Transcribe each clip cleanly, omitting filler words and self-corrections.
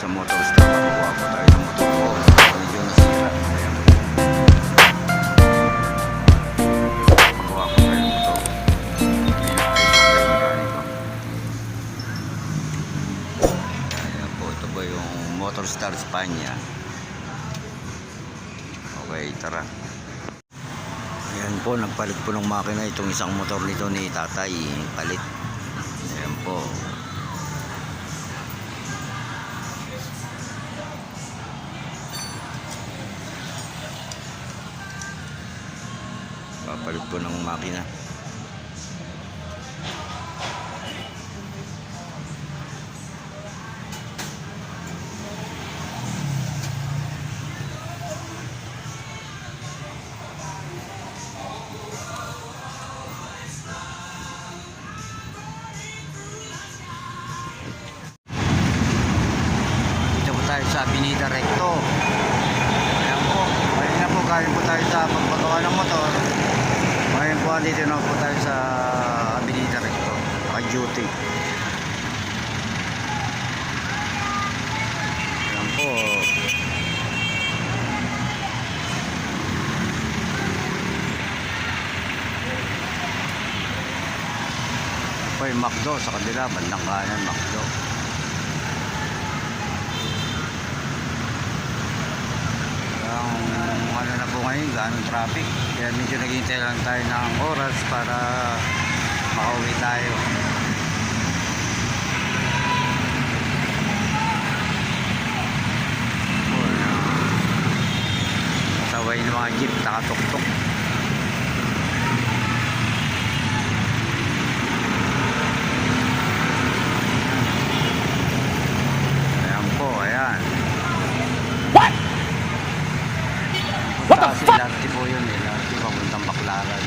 sa motor store. Makuha po tayo ng motor ko. Medyo nasira. Ayan. Makuha po tayo ng motor. Ayan po. Ito po yung Motor Star Spania. Okay, tara. Ayan po, nagpalit po ng makina itong isang motor nito ni tatay. Palit. Ayan po. Papalit po ng makina. Tayo sa Avenida Recto. Ayan po. Ngayon na po, galing po tayo sa pagpagawa ng motor. Ngayon po, dito na po tayo sa Avenida Recto. Naka-duty. Ayan po. Po yung McDo sa kabila, bandang kanan McDo. Ano na po ngayon, ganong traffic, kaya medyo naghihintay lang tayo ng oras para makauwi tayo. Masaway ng mga jeep, nakatuktok. Ayan po, ayan. What? Kasi LRT po yun eh, LRT papuntang Baclaran.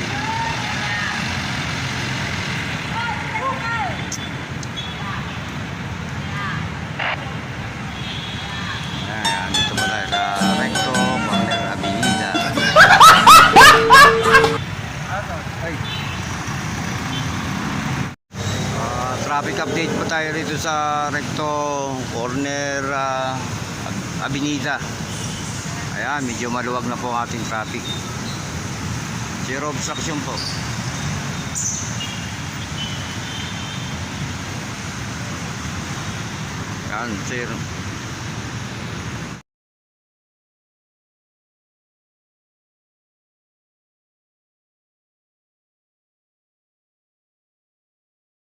Ayan, dito po tayo sa Recto, corner Avenida. Traffic update po tayo rito sa Recto, corner Avenida. Ayan, medyo maluwag na po ang ating traffic. Zero obstruction po. Ayan, zero.